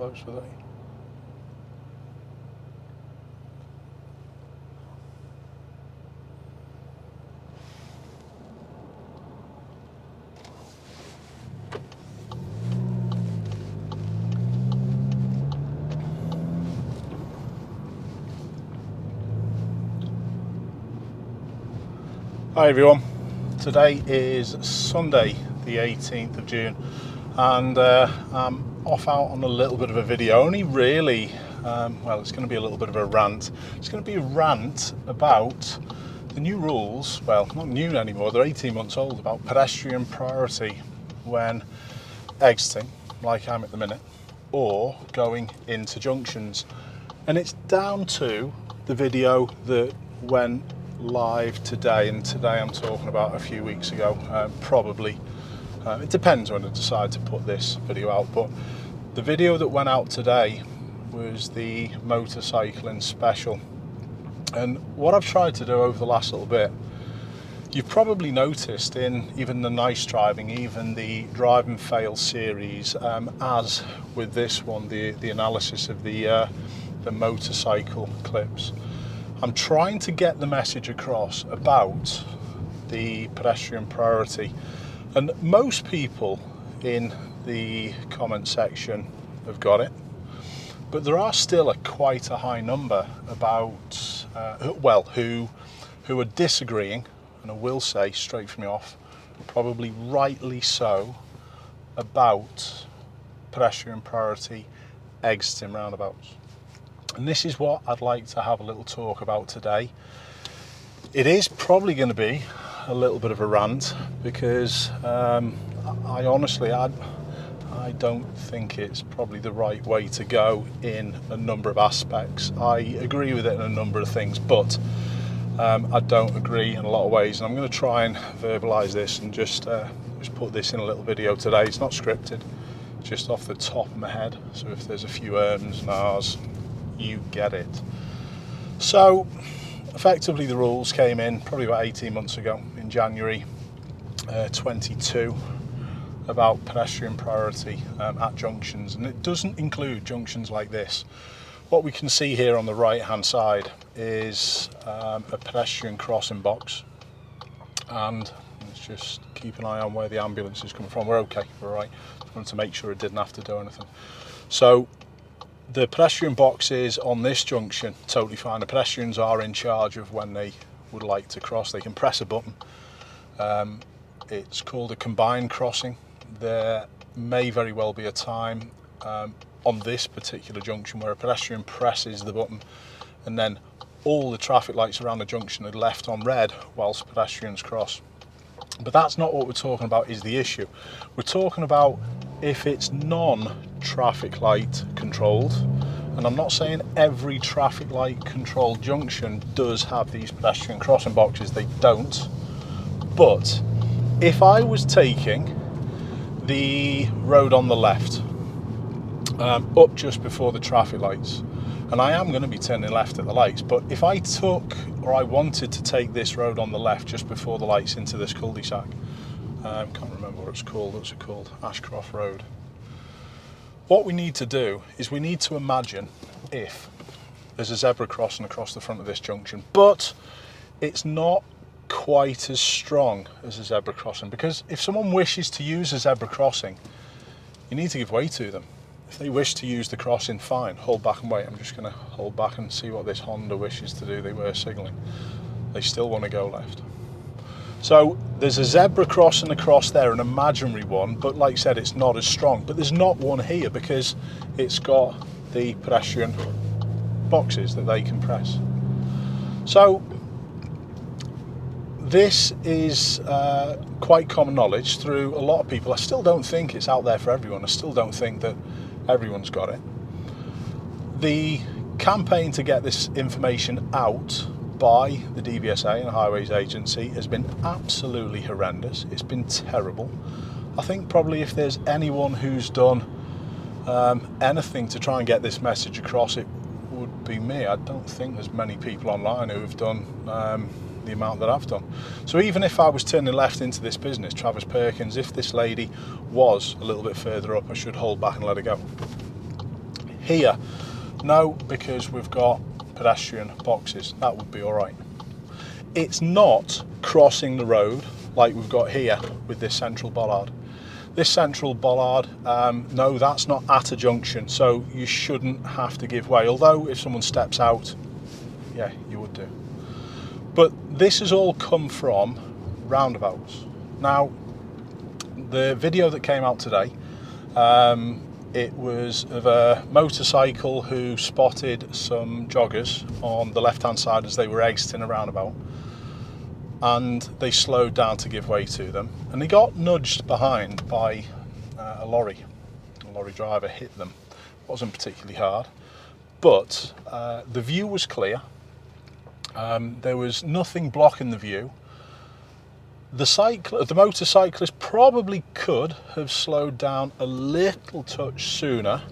close for that. Hi everyone, today is Sunday the 18th of June and I'm off out on a little bit of a video, only really, well, it's going to be a little bit of a rant. It's going to be a rant about the new rules, well, not new anymore, they're 18 months old, about pedestrian priority when exiting, like I'm at the minute, or going into junctions. And it's down to the video that went live today, and today I'm talking about a few weeks ago, probably. It depends when I decide to put this video out, but the video that went out today was the motorcycling special. And what I've tried to do over the last little bit, you've probably noticed in even the nice driving, even the drive and fail series, as with this one, the analysis of the motorcycle clips, I'm trying to get the message across about the pedestrian priority, and most people in the comment section have got it, but there are still quite a high number about who are disagreeing, and I will say straight from the off, probably rightly so, about pedestrian priority exiting roundabouts. And this is what I'd like to have a little talk about today. It is probably going to be a little bit of a rant because I honestly don't think it's probably the right way to go in a number of aspects. I agree with it in a number of things, but I don't agree in a lot of ways, and I'm going to try and verbalise this and just put this in a little video today. It's not scripted, just off the top of my head, so if there's a few ums and ahs, you get it. So effectively the rules came in probably about 18 months ago in January 22 about pedestrian priority at junctions, and it doesn't include junctions like this. What we can see here on the right hand side is a pedestrian crossing box, and let's just keep an eye on where the ambulance is coming from. We're okay, we're right. Just wanted to make sure it didn't have to do anything. So the pedestrian boxes on this junction, totally fine. The pedestrians are in charge of when they would like to cross. They can press a button. It's called a combined crossing. There may very well be a time on this particular junction where a pedestrian presses the button and then all the traffic lights around the junction are left on red whilst pedestrians cross. But that's not what we're talking about is the issue. We're talking about if it's non-traffic light controlled, and I'm not saying every traffic light controlled junction does have these pedestrian crossing boxes, they don't, but if I was taking the road on the left up just before the traffic lights, and I am going to be turning left at the lights, but if I took, or I wanted to take this road on the left just before the lights into this cul-de-sac, can't remember what it's called, what's it called, Ashcroft Road. What we need to do is we need to imagine if there's a zebra crossing across the front of this junction, but it's not quite as strong as a zebra crossing, because if someone wishes to use a zebra crossing, you need to give way to them. If they wish to use the crossing, fine, hold back and wait. I'm just going to hold back and see what this Honda wishes to do. They were signalling. They still want to go left. So there's a zebra crossing across there, an imaginary one, but like I said, it's not as strong. But there's not one here because it's got the pedestrian boxes that they can press. So this is quite common knowledge through a lot of people. I still don't think it's out there for everyone. I still don't think that everyone's got it. The campaign to get this information out by the DVSA and the Highways Agency has been absolutely horrendous. It's been terrible. I think probably if there's anyone who's done anything to try and get this message across, it would be me. I don't think there's many people online who have done the amount that I've done. So even if I was turning left into this business, Travis Perkins, if this lady was a little bit further up, I should hold back and let her go. here? No, because we've got pedestrian boxes. That would be all right. It's not crossing the road like we've got here with this central bollard. This central bollard, no, that's not at a junction, so you shouldn't have to give way. Although if someone steps out, yeah, you would do. But this has all come from roundabouts. Now, the video that came out today, it was of a motorcycle who spotted some joggers on the left-hand side as they were exiting a roundabout, and they slowed down to give way to them, and they got nudged behind by a lorry. A lorry driver hit them. It wasn't particularly hard, but the view was clear. There was nothing blocking the view. The motorcyclist probably could have slowed down a little touch sooner,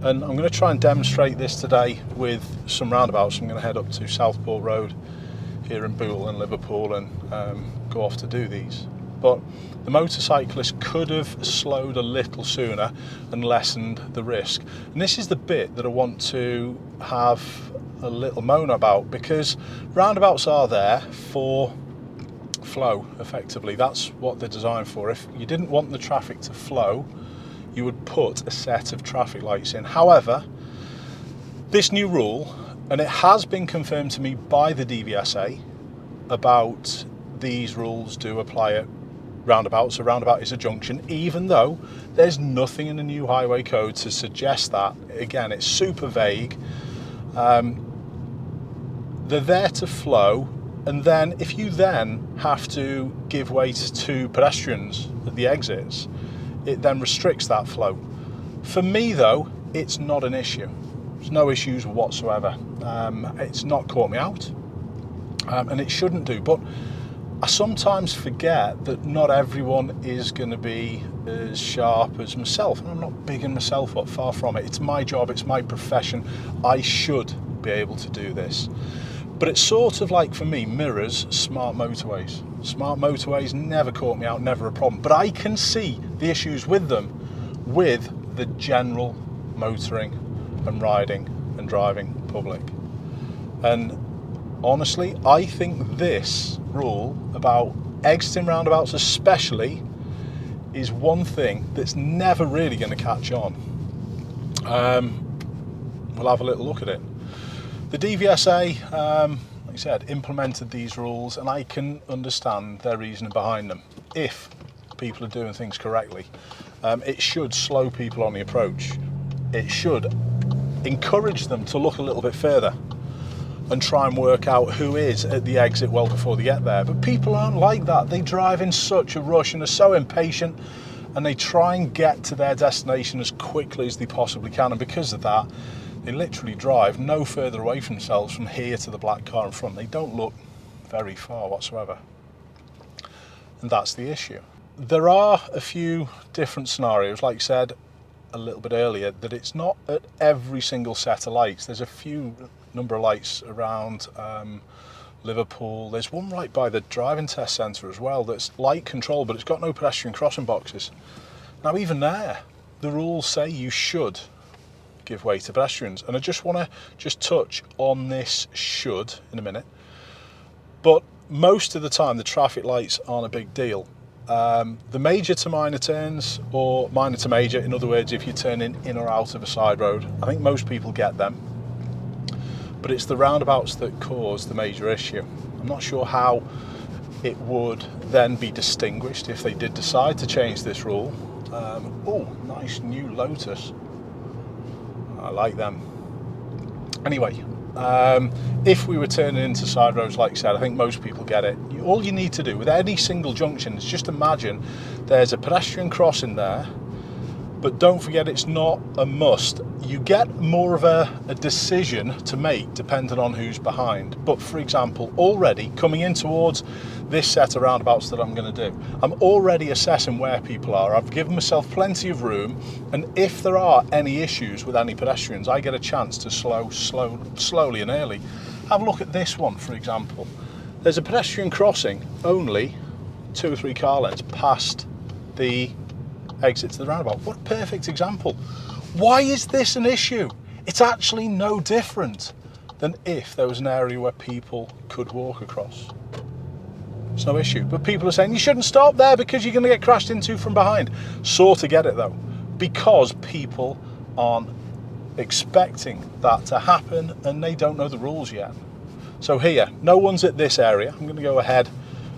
and I'm going to try and demonstrate this today with some roundabouts. I'm going to head up to Southport Road here in Bootle and Liverpool and go off to do these. But the motorcyclist could have slowed a little sooner and lessened the risk. And this is the bit that I want to have a little moan about, because roundabouts are there for flow, effectively. That's what they're designed for. If you didn't want the traffic to flow, you would put a set of traffic lights in. However, this new rule, and it has been confirmed to me by the DVSA, about these rules do apply at roundabouts. A roundabout is a junction, even though there's nothing in the new highway code to suggest that. Again, it's super vague. They're there to flow, and then if you then have to give way to pedestrians at the exits, it then restricts that flow. For me though, it's not an issue. There's no issues whatsoever. It's not caught me out, and it shouldn't do. But I sometimes forget that not everyone is going to be as sharp as myself, and I'm not bigging myself up, far from it. It's my job, it's my profession. I should be able to do this. But it's sort of like, for me, mirrors smart motorways. Smart motorways never caught me out, never a problem. But I can see the issues with them, with the general motoring and riding and driving public. And honestly, I think this rule about exiting roundabouts especially is one thing that's never really going to catch on. We'll have a little look at it. The DVSA, like I said, implemented these rules, and I can understand their reasoning behind them. If people are doing things correctly, it should slow people on the approach. It should encourage them to look a little bit further and try and work out who is at the exit well before they get there. But people aren't like that. They drive in such a rush and are so impatient, and they try and get to their destination as quickly as they possibly can. And because of that, they literally drive no further away from themselves from here to the black car in front. They don't look very far whatsoever. And that's the issue. There are a few different scenarios, like I said a little bit earlier, that it's not at every single set of lights. There's a few number of lights around Liverpool. There's one right by the driving test centre as well that's light control, but it's got no pedestrian crossing boxes. Now even there, the rules say you should give way to pedestrians, and I just want to touch on this should in a minute. But most of the time the traffic lights aren't a big deal. The major to minor turns, or minor to major, in other words, if you're turning in or out of a side road, I think most people get them. But it's the roundabouts that cause the major issue. I'm not sure how it would then be distinguished if they did decide to change this rule. Oh, nice new Lotus. I like them. Anyway, if we were turning into side roads, like I said, I think most people get it. All you need to do with any single junction is just imagine there's a pedestrian crossing there, but don't forget it's not a must. You get more of a decision to make depending on who's behind. But for example, already coming in towards this set of roundabouts that I'm going to do, I'm already assessing where people are. I've given myself plenty of room, and if there are any issues with any pedestrians, I get a chance to slowly and early. Have a look at this one, for example. There's a pedestrian crossing only 2 or 3 car lengths past the exit to the roundabout. What a perfect example. Why is this an issue? It's actually no different than if there was an area where people could walk across. It's no issue. But people are saying you shouldn't stop there because you're going to get crashed into from behind. Sort of get it though, because people aren't expecting that to happen and they don't know the rules yet. So here, no one's at this area. I'm going to go ahead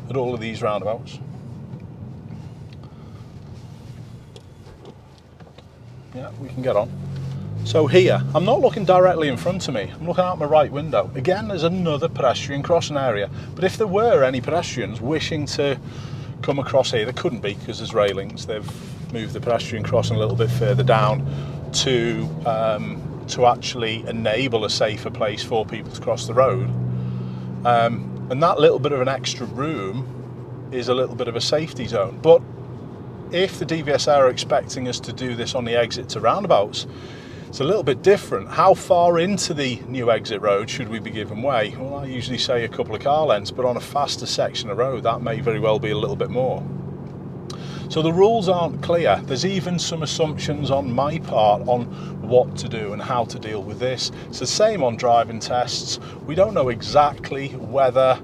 at all of these roundabouts. Yeah, we can get on. So here, I'm not looking directly in front of me, I'm looking out my right window. Again, there's another pedestrian crossing area, but if there were any pedestrians wishing to come across here, there couldn't be because there's railings. They've moved the pedestrian crossing a little bit further down to actually enable a safer place for people to cross the road. And that little bit of an extra room is a little bit of a safety zone. But if the DVSA are expecting us to do this on the exit to roundabouts, it's a little bit different. How far into the new exit road should we be giving way? Well, I usually say a couple of car lengths, but on a faster section of road, that may very well be a little bit more. So the rules aren't clear. There's even some assumptions on my part on what to do and how to deal with this. It's the same on driving tests. We don't know exactly whether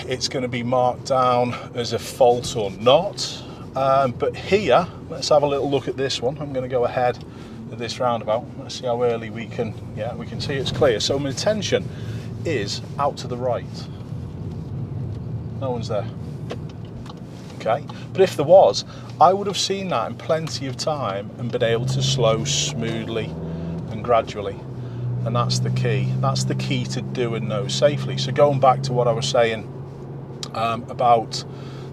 it's going to be marked down as a fault or not. But here, let's have a little look at this one. I'm going to go ahead at this roundabout. Let's see how early we can see it's clear. So my attention is out to the right. No one's there. Okay, but if there was, I would have seen that in plenty of time and been able to slow smoothly and gradually. And that's the key. That's the key to doing those safely. So going back to what I was saying about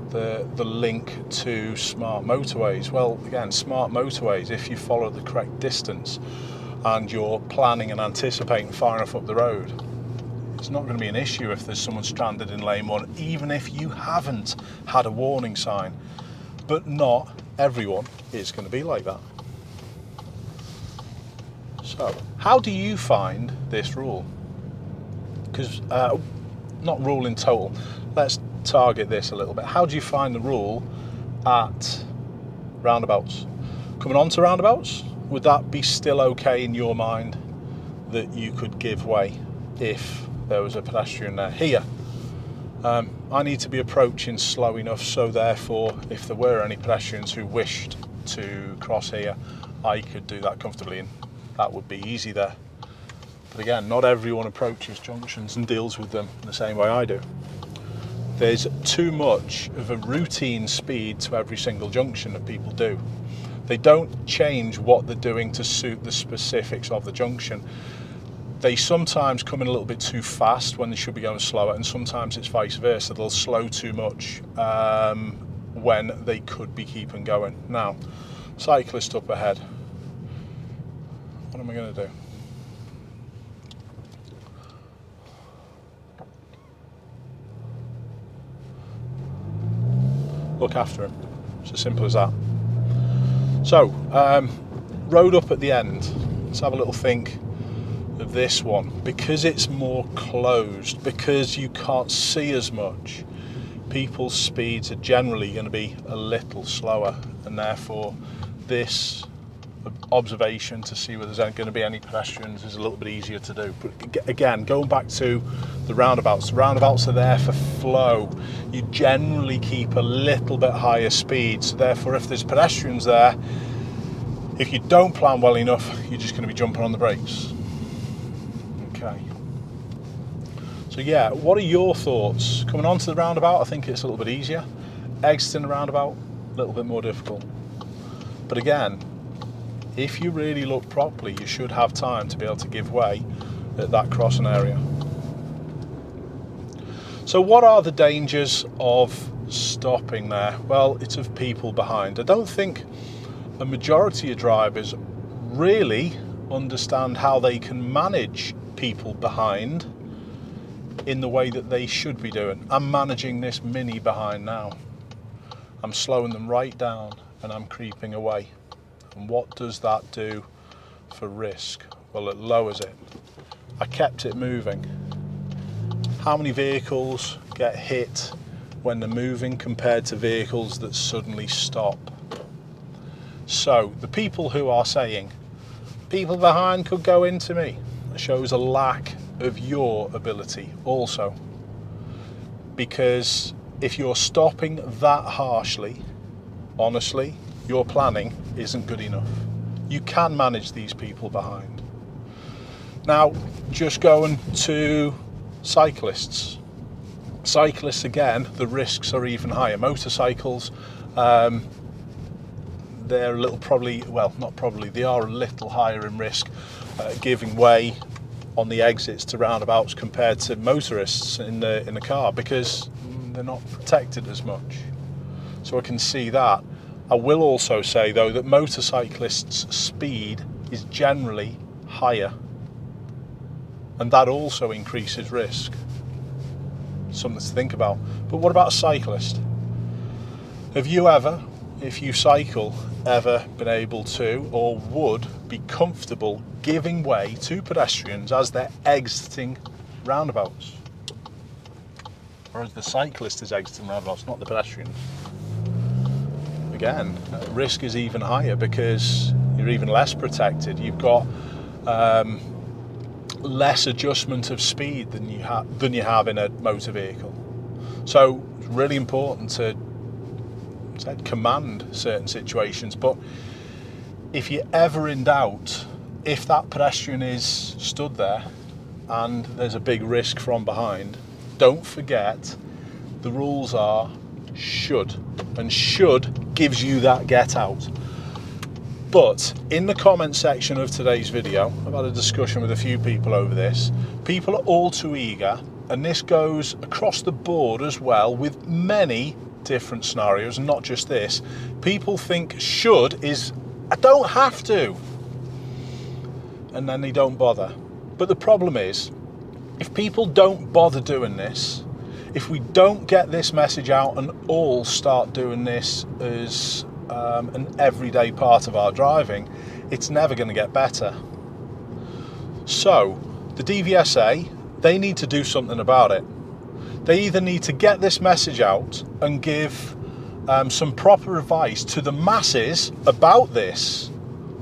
the link to smart motorways. Well, again, smart motorways, if you follow the correct distance and you're planning and anticipating far enough up the road, it's not going to be an issue if there's someone stranded in lane one, even if you haven't had a warning sign. But not everyone is going to be like that. So, how do you find this rule? Because, not rule in total, let's target this a little bit. How do you find the rule at roundabouts? Coming onto roundabouts, would that be still okay in your mind that you could give way if there was a pedestrian there? Here, I need to be approaching slow enough, so therefore if there were any pedestrians who wished to cross here, I could do that comfortably and that would be easy there. But again, not everyone approaches junctions and deals with them in the same way I do. There's too much of a routine speed to every single junction that people do. They don't change what they're doing to suit the specifics of the junction. They sometimes come in a little bit too fast when they should be going slower, and sometimes it's vice versa. They'll slow too much when they could be keeping going. Now, cyclist up ahead. What am I going to do? Look after him. It's as simple as that. So, road up at the end. Let's have a little think of this one. Because it's more closed, because you can't see as much, people's speeds are generally going to be a little slower, and therefore this observation to see whether there's going to be any pedestrians is a little bit easier to do. But again, going back to the roundabouts are there for flow. You generally keep a little bit higher speed, so therefore if there's pedestrians there, if you don't plan well enough, you're just going to be jumping on the brakes. Okay. So yeah, what are your thoughts? Coming onto the roundabout, I think it's a little bit easier. Exiting the roundabout, a little bit more difficult. But again, if you really look properly, you should have time to be able to give way at that crossing area. So what are the dangers of stopping there? Well, it's of people behind. I don't think a majority of drivers really understand how they can manage people behind in the way that they should be doing. I'm managing this Mini behind now. I'm slowing them right down and I'm creeping away. And what does that do for risk? Well, it lowers it. I kept it moving. How many vehicles get hit when they're moving compared to vehicles that suddenly stop? So the people who are saying, people behind could go into me, shows a lack of your ability also. Because if you're stopping that harshly, honestly, your planning isn't good enough. You can manage these people behind. Now, just going to cyclists. Cyclists, again, the risks are even higher. Motorcycles, they're a little they are a little higher in risk, giving way on the exits to roundabouts compared to motorists in the car, because they're not protected as much. So I can see that. I will also say though that motorcyclists' speed is generally higher, and that also increases risk. Something to think about. But what about a cyclist? Have you ever, if you cycle, ever been able to or would be comfortable giving way to pedestrians as they're exiting roundabouts? Or as the cyclist is exiting roundabouts, not the pedestrian? Again, risk is even higher because you're even less protected. You've got less adjustment of speed than you have in a motor vehicle. So it's really important to command certain situations. But if you're ever in doubt, if that pedestrian is stood there and there's a big risk from behind, don't forget the rules are should, and should gives you that get out. But in the comment section of today's video, I've had a discussion with a few people over this. People are all too eager, and this goes across the board as well with many different scenarios, and not just this. People think should is, I don't have to, and then they don't bother. But the problem is, if people don't bother doing this, if we don't get this message out and all start doing this as an everyday part of our driving, it's never going to get better. So the DVSA, they need to do something about it. They either need to get this message out and give some proper advice to the masses about this,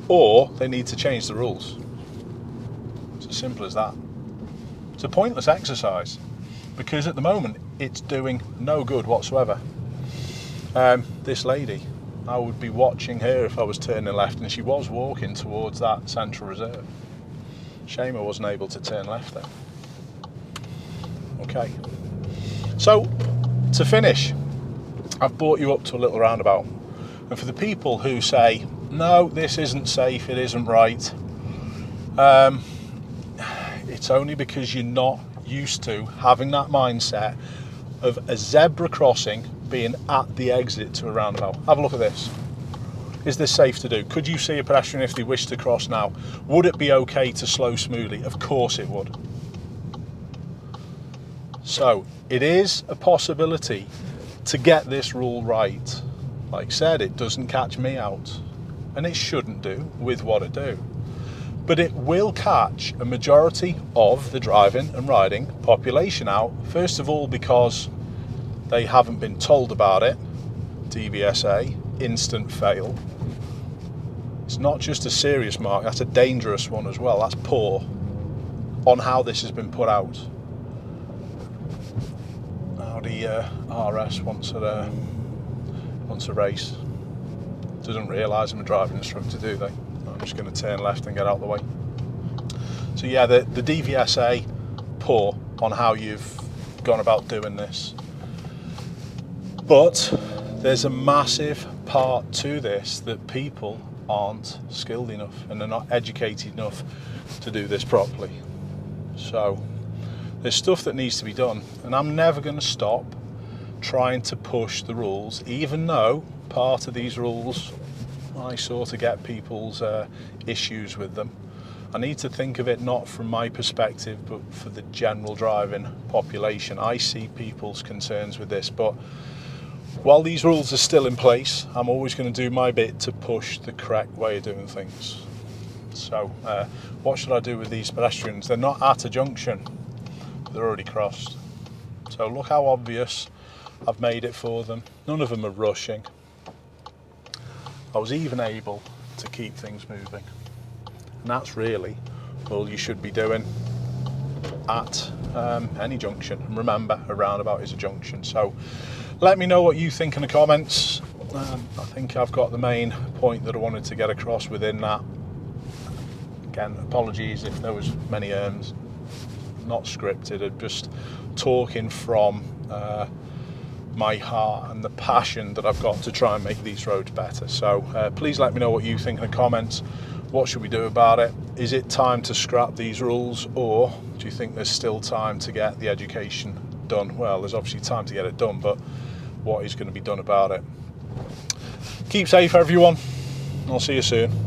or they need to change the rules. It's as simple as that. It's a pointless exercise because at the moment it's doing no good whatsoever. This lady, I would be watching her if I was turning left, and she was walking towards that central reserve. Shame I wasn't able to turn left there. Okay, so to finish, I've brought you up to a little roundabout, and for the people who say no, this isn't safe, it isn't right, it's only because you're not used to having that mindset of a zebra crossing being at the exit to a roundabout. Have a look at this. Is this safe to do? Could you see a pedestrian if they wish to cross now? Would it be okay to slow smoothly? Of course it would. So it is a possibility to get this rule right. Like I said, it doesn't catch me out, and it shouldn't do with what I do. But it will catch a majority of the driving and riding population out. First of all, because they haven't been told about it. DVSA, instant fail. It's not just a serious mark, that's a dangerous one as well. That's poor on how this has been put out. Audi RS wants a race. Doesn't realise I'm a driving instructor, do they? I'm just going to turn left and get out of the way. So yeah, the DVSA, poor on how you've gone about doing this. But there's a massive part to this that people aren't skilled enough and they're not educated enough to do this properly. So there's stuff that needs to be done, and I'm never going to stop trying to push the rules, even though part of these rules I sort of get people's issues with them. I need to think of it not from my perspective but for the general driving population. I see people's concerns with this, but while these rules are still in place, I'm always going to do my bit to push the correct way of doing things. So what should I do with these pedestrians? They're not at a junction, they're already crossed. So look how obvious I've made it for them. None of them are rushing. I was even able to keep things moving. And that's really all you should be doing at any junction. And remember, a roundabout is a junction. So let me know what you think in the comments. I think I've got the main point that I wanted to get across within that. Again, apologies if there was many not scripted, I'm just talking from my heart and the passion that I've got to try and make these roads better. So please let me know what you think in the comments. What should we do about it? Is it time to scrap these rules, or do you think there's still time to get the education done? Well, there's obviously time to get it done, but what is going to be done about it? Keep safe, everyone. I'll see you soon.